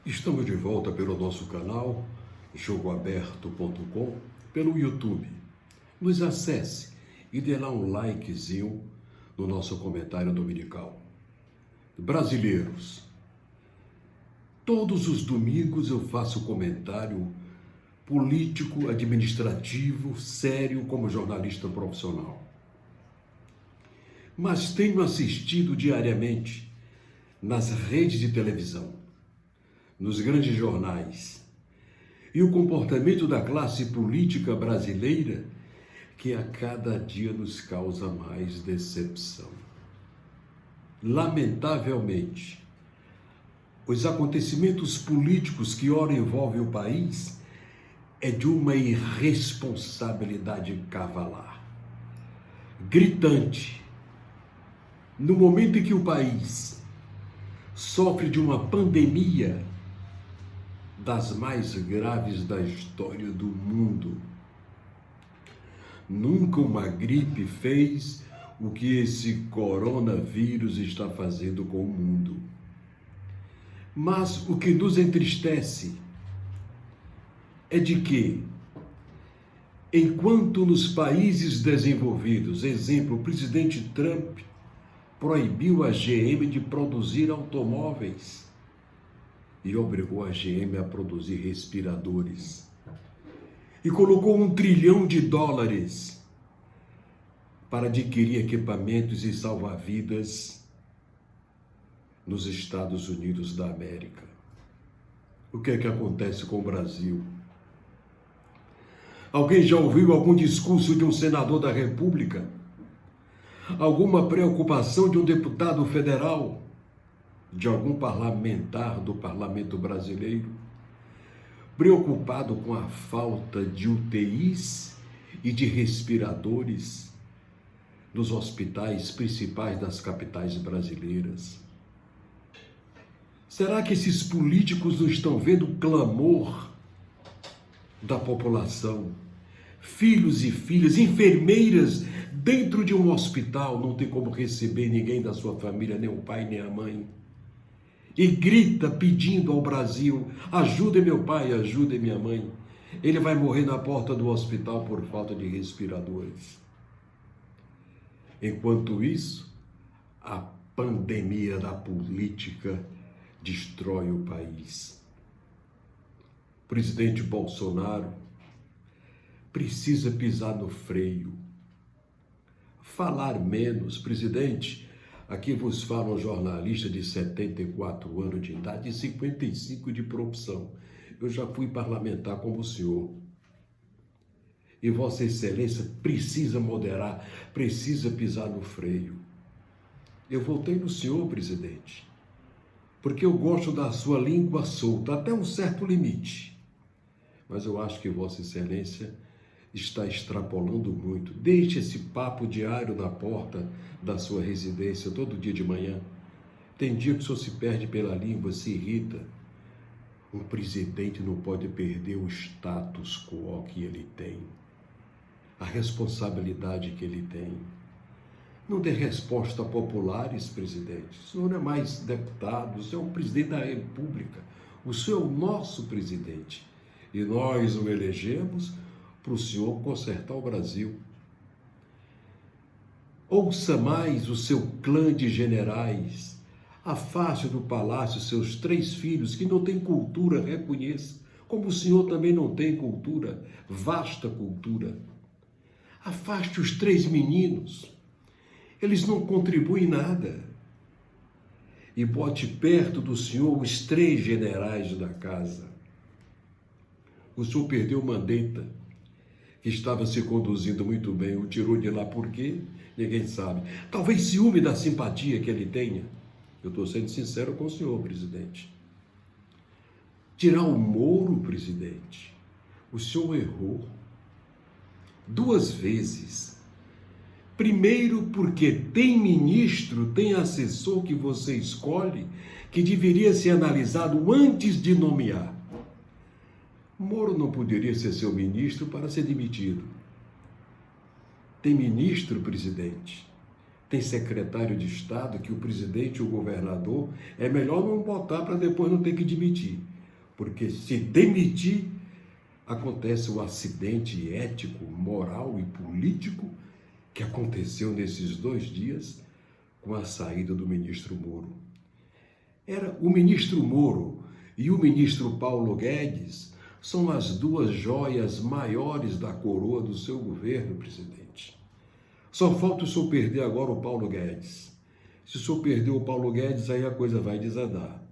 Estamos de volta pelo nosso canal jogoaberto.com, pelo YouTube. Nos acesse e dê lá um likezinho no nosso comentário dominical. Brasileiros, todos os domingos eu faço comentário político, administrativo, sério como jornalista profissional. Mas tenho assistido diariamente nas redes de televisão, nos grandes jornais, e o comportamento da classe política brasileira que a cada dia nos causa mais decepção. Lamentavelmente, os acontecimentos políticos que ora envolvem o país é de uma irresponsabilidade cavalar, gritante. No momento em que o país sofre de uma pandemia das mais graves da história do mundo, nunca uma gripe fez o que esse coronavírus está fazendo com o mundo. Mas o que nos entristece é de que, enquanto nos países desenvolvidos, exemplo, o presidente Trump proibiu a GM de produzir automóveis e obrigou a GM a produzir respiradores, e colocou $1 trilhão para adquirir equipamentos e salva-vidas nos Estados Unidos da América. O que é que acontece com o Brasil? Alguém já ouviu algum discurso de um senador da República? Alguma preocupação de um deputado federal? De algum parlamentar do parlamento brasileiro? Preocupado com a falta de UTIs e de respiradores nos hospitais principais das capitais brasileiras? Será que esses políticos não estão vendo o clamor da população? Filhos e filhas, enfermeiras dentro de um hospital, não tem como receber ninguém da sua família, nem o pai, nem a mãe. E grita pedindo ao Brasil: ajude meu pai, ajude minha mãe. Ele vai morrer na porta do hospital por falta de respiradores. Enquanto isso, a pandemia da política destrói o país. O presidente Bolsonaro precisa pisar no freio, falar menos. Presidente, aqui vos fala um jornalista de 74 anos de idade e 55 de profissão. Eu já fui parlamentar como o senhor. E Vossa Excelência precisa moderar, precisa pisar no freio. Eu voltei no senhor, presidente, porque eu gosto da sua língua solta, até um certo limite. Mas eu acho que Vossa Excelência está extrapolando muito. Deixe esse papo diário na porta da sua residência, todo dia de manhã. Tem dia que o senhor se perde pela língua, se irrita. Um presidente não pode perder o status quo que ele tem, a responsabilidade que ele tem. Não dê resposta a populares, presidente. O senhor não é mais deputado, o senhor é o presidente da República. O senhor é o nosso presidente. E nós o elegemos para o senhor consertar o Brasil. Ouça mais o seu clã de generais. Afaste do palácio seus 3 filhos que não têm cultura, reconheça. Como o senhor também não tem cultura, vasta cultura. Afaste os 3 meninos. Eles não contribuem nada. E bote perto do senhor os 3 generais da casa. O senhor perdeu Mandetta, que estava se conduzindo muito bem. O tirou de lá por quê? Ninguém sabe. Talvez ciúme da simpatia que ele tenha. Eu estou sendo sincero com o senhor, presidente. Tirar o Moro, presidente. O senhor errou 2 vezes. Primeiro, porque tem ministro, tem assessor que você escolhe, que deveria ser analisado antes de nomear. Moro não poderia ser seu ministro para ser demitido. Tem ministro, presidente, Tem secretário de Estado que o presidente e o governador é melhor não botar para depois não ter que demitir. Porque se demitir, acontece o acidente ético, moral e político que aconteceu nesses 2 dias com a saída do ministro Moro. Era o ministro Moro e o ministro Paulo Guedes são as 2 joias maiores da coroa do seu governo, presidente. Só falta o senhor perder agora o Paulo Guedes. Se o senhor perder o Paulo Guedes, aí a coisa vai desandar.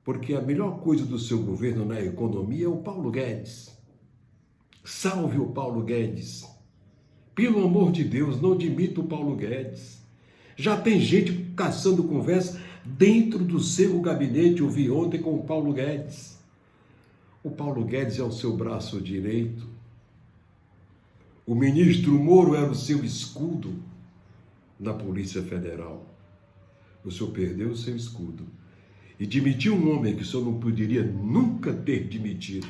Porque a melhor coisa do seu governo na economia é o Paulo Guedes. Salve o Paulo Guedes. Pelo amor de Deus, não demita o Paulo Guedes. Já tem gente caçando conversa dentro do seu gabinete. Eu vi ontem com o Paulo Guedes. O Paulo Guedes é o seu braço direito. O ministro Moro era o seu escudo na Polícia Federal. O senhor perdeu o seu escudo e demitiu um homem que o senhor não poderia nunca ter demitido.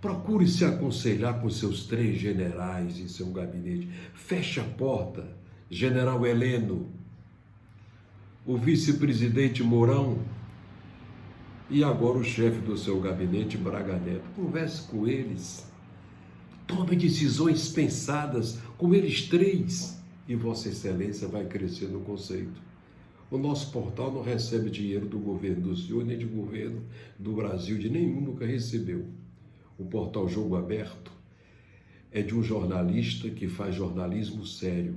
Procure se aconselhar com seus 3 generais em seu gabinete. Feche a porta, general Heleno, o vice-presidente Mourão e agora o chefe do seu gabinete, Braga Neto. Converse com eles. Tome decisões pensadas com eles 3 e Vossa Excelência vai crescer no conceito. O nosso portal não recebe dinheiro do governo do senhor, nem de governo do Brasil, de nenhum, nunca recebeu. O portal Jogo Aberto é de um jornalista que faz jornalismo sério.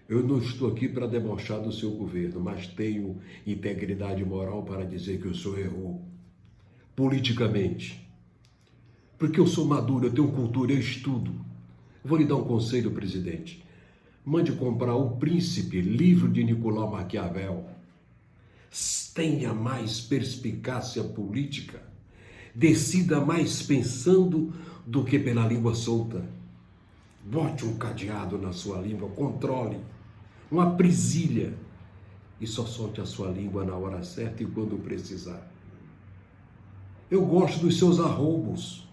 Eu não estou aqui para debochar do seu governo, mas tenho integridade moral para dizer que o senhor errou politicamente. Porque eu sou maduro, eu tenho cultura, eu estudo. Vou lhe dar um conselho, presidente. Mande comprar O Príncipe, livro de Nicolau Maquiavel. Tenha mais perspicácia política. Decida mais pensando do que pela língua solta. Bote um cadeado na sua língua, controle, uma presilha, e só solte a sua língua na hora certa e quando precisar. Eu gosto dos seus arroubos.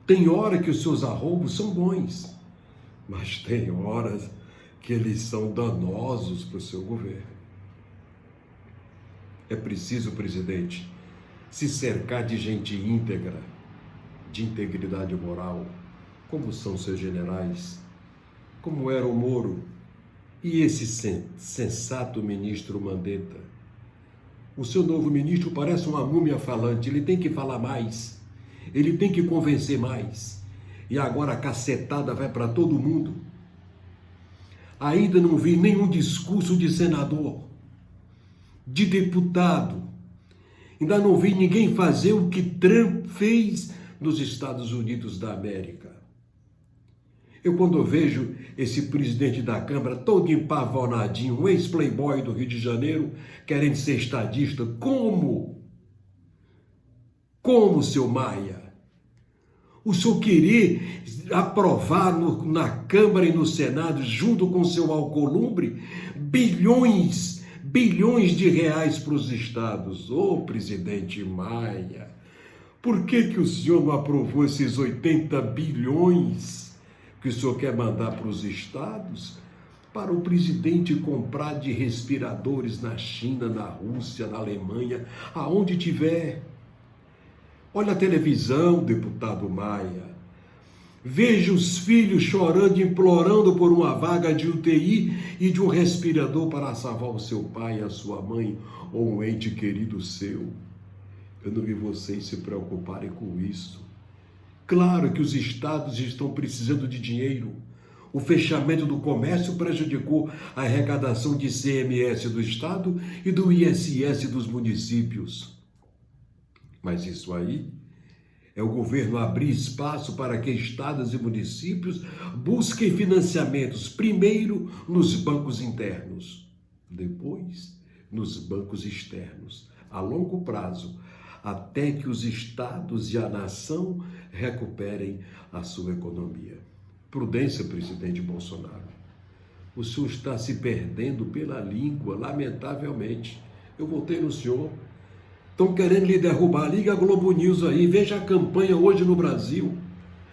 Tem hora que os seus arroubos são bons, mas tem horas que eles são danosos para o seu governo. É preciso, presidente, se cercar de gente íntegra, de integridade moral, como são seus generais, como era o Moro e esse sensato ministro Mandetta. O seu novo ministro parece uma múmia falante, ele tem que falar mais, ele tem que convencer mais. E agora a cacetada vai para todo mundo. Ainda não vi nenhum discurso de senador, de deputado. Ainda não vi ninguém fazer o que Trump fez nos Estados Unidos da América. Eu, quando vejo esse presidente da Câmara todo empavonadinho, um ex-playboy do Rio de Janeiro, querendo ser estadista, como, seu Maia? O senhor querer aprovar na Câmara e no Senado, junto com seu Alcolumbre, bilhões de reais para os estados. Ô, presidente Maia, por que o senhor não aprovou esses 80 bilhões que o senhor quer mandar para os estados? Para o presidente comprar de respiradores na China, na Rússia, na Alemanha, aonde tiver. Olha a televisão, deputado Maia. Veja os filhos chorando, implorando por uma vaga de UTI e de um respirador para salvar o seu pai, a sua mãe ou um ente querido seu. Eu não vi vocês se preocuparem com isso. Claro que os estados estão precisando de dinheiro. O fechamento do comércio prejudicou a arrecadação de ICMS do estado e do ISS dos municípios. Mas isso aí é o governo abrir espaço para que estados e municípios busquem financiamentos, primeiro nos bancos internos, depois nos bancos externos, a longo prazo, até que os estados e a nação recuperem a sua economia. Prudência, presidente Bolsonaro. O senhor está se perdendo pela língua, lamentavelmente. Eu votei no senhor. Estão querendo lhe derrubar. Liga a Globo News aí, veja a campanha hoje no Brasil,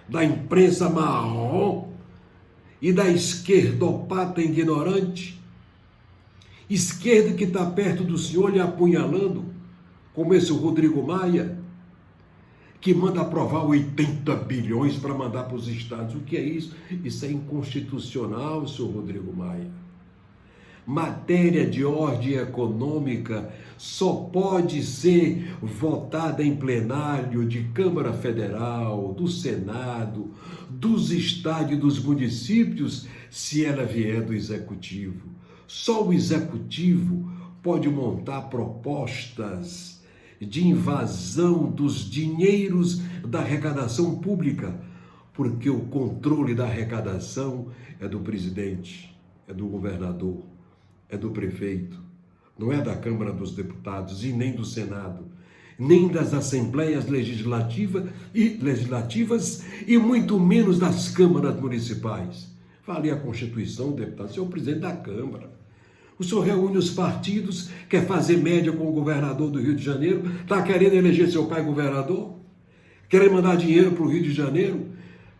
da imprensa marrom e da esquerdopata ignorante. Esquerda que está perto do senhor lhe apunhalando. como esse Rodrigo Maia, que manda aprovar 80 bilhões para mandar para os estados. O que é isso? Isso é inconstitucional, senhor Rodrigo Maia. Matéria de ordem econômica só pode ser votada em plenário de Câmara Federal, do Senado, dos estados e dos municípios, se ela vier do Executivo. Só o Executivo pode montar propostas de invasão dos dinheiros da arrecadação pública, porque o controle da arrecadação é do presidente, é do governador, é do prefeito, não é da Câmara dos Deputados e nem do Senado, nem das Assembleias Legislativas e muito menos das câmaras municipais. Fale a Constituição, deputado, o senhor é o presidente da Câmara. O senhor reúne os partidos, quer fazer média com o governador do Rio de Janeiro, está querendo eleger seu pai governador? Quer mandar dinheiro para o Rio de Janeiro?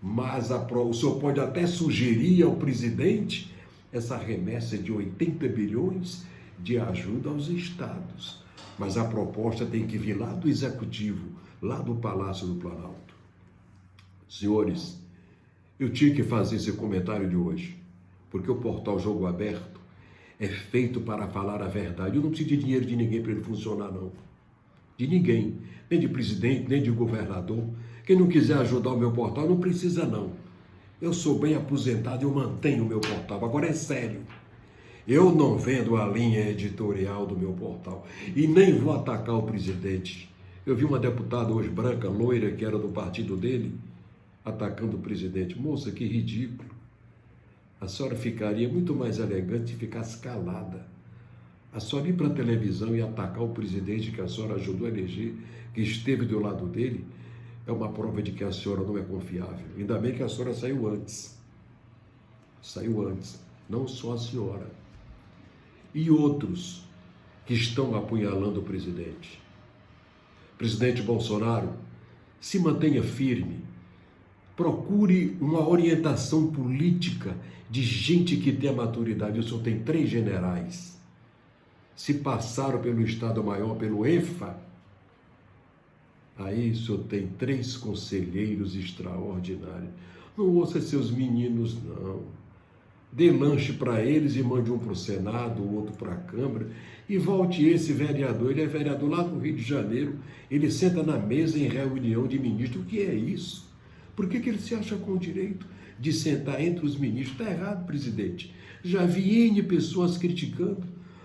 Mas o senhor pode até sugerir ao presidente essa remessa de 80 bilhões de ajuda aos estados. Mas a proposta tem que vir lá do Executivo, lá do Palácio do Planalto. Senhores, eu tinha que fazer esse comentário de hoje, porque o portal Jogo Aberto é feito para falar a verdade. Eu não preciso de dinheiro de ninguém para ele funcionar, não. De ninguém, nem de presidente, nem de governador. Quem não quiser ajudar o meu portal, não precisa, não. Eu sou bem aposentado, eu mantenho o meu portal. Agora é sério. Eu não vendo a linha editorial do meu portal e nem vou atacar o presidente. Eu vi uma deputada hoje branca, loira, que era do partido dele, atacando o presidente. Moça, que ridículo. A senhora ficaria muito mais elegante se ficasse calada. A senhora ir para a televisão e atacar o presidente que a senhora ajudou a eleger, que esteve do lado dele, é uma prova de que a senhora não é confiável. Ainda bem que a senhora saiu antes. Saiu antes. Não só a senhora. E outros que estão apunhalando o presidente. Presidente Bolsonaro, se mantenha firme. Procure uma orientação política de gente que tem a maturidade. O senhor tem 3 generais. Se passaram pelo Estado-Maior, pelo ENFA, aí o senhor tem 3 conselheiros extraordinários. Não ouça seus meninos, não. Dê lanche para eles e mande um para o Senado, o outro para a Câmara, e volte esse vereador. Ele é vereador lá no Rio de Janeiro, ele senta na mesa em reunião de ministros. O que é isso? Por que ele se acha com o direito de sentar entre os ministros? Está errado, presidente. Já vi N pessoas criticando.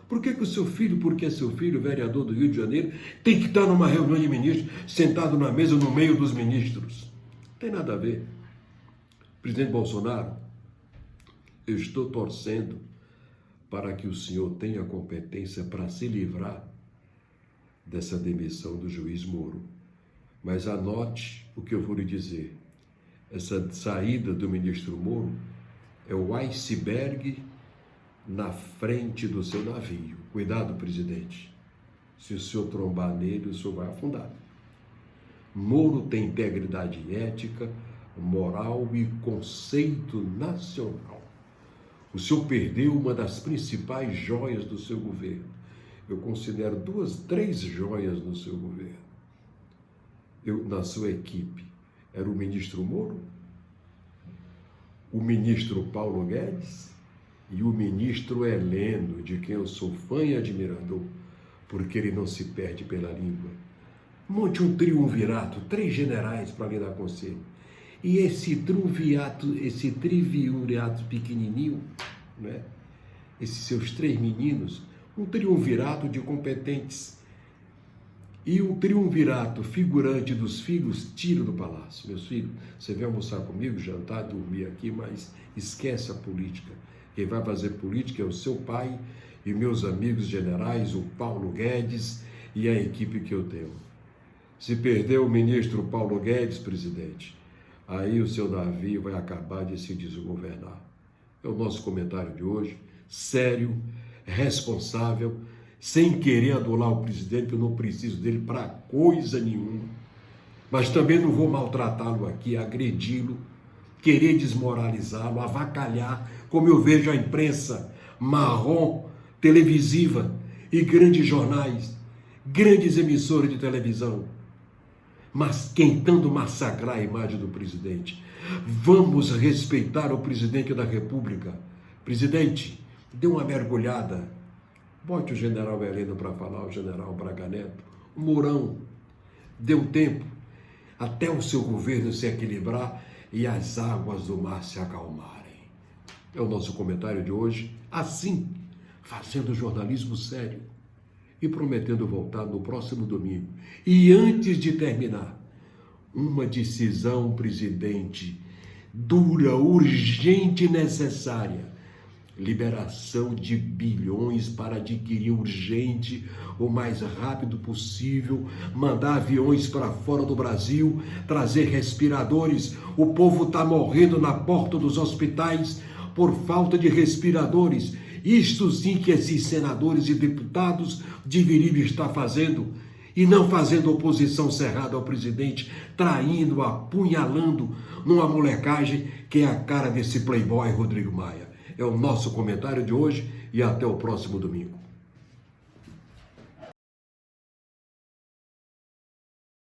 Por que o seu filho, porque é seu filho, vereador do Rio de Janeiro, tem que estar numa reunião de ministros, sentado na mesa no meio dos ministros? Não tem nada a ver. Presidente Bolsonaro, eu estou torcendo para que o senhor tenha competência para se livrar dessa demissão do juiz Moro. Mas anote o que eu vou lhe dizer. Essa saída do ministro Moro é o iceberg na frente do seu navio. Cuidado, presidente. Se o senhor trombar nele, o senhor vai afundar. Moro tem integridade ética, moral e conceito nacional. O senhor perdeu uma das principais joias do seu governo. Eu considero 2, 3 joias no seu governo. Na sua equipe. Era o ministro Moro, o ministro Paulo Guedes e o ministro Heleno, de quem eu sou fã e admirador, porque ele não se perde pela língua. Monte um triunvirato, 3 generais para lhe dar conselho. E esse triunvirato pequenininho, né? Esses seus 3 meninos, um triunvirato de competentes. E o triunvirato figurante dos filhos, tira do palácio. Meus filhos, você vem almoçar comigo, jantar, dormir aqui, mas esquece a política. Quem vai fazer política é o seu pai e meus amigos generais, o Paulo Guedes e a equipe que eu tenho. Se perder o ministro Paulo Guedes, presidente, aí o seu navio vai acabar de se desgovernar. É o nosso comentário de hoje, sério, responsável, sem querer adular o presidente, eu não preciso dele para coisa nenhuma. Mas também não vou maltratá-lo aqui, agredi-lo, querer desmoralizá-lo, avacalhar, como eu vejo a imprensa marrom, televisiva e grandes jornais grandes emissoras de televisão, mas tentando massacrar a imagem do presidente. Vamos respeitar o presidente da República. Presidente, dê uma mergulhada. Bote o general Heleno para falar, o general Braga Neto, o Mourão. Dê um tempo até o seu governo se equilibrar e as águas do mar se acalmarem. É o nosso comentário de hoje, assim, fazendo jornalismo sério e prometendo voltar no próximo domingo. E antes de terminar, uma decisão, presidente, dura, urgente e necessária. Liberação de bilhões para adquirir urgente, o mais rápido possível, mandar aviões para fora do Brasil, trazer respiradores. O povo está morrendo na porta dos hospitais por falta de respiradores. Isto sim que esses senadores e deputados deveriam estar fazendo, e não fazendo oposição cerrada ao presidente, traindo, apunhalando numa molecagem que é a cara desse playboy Rodrigo Maia. É o nosso comentário de hoje e até o próximo domingo.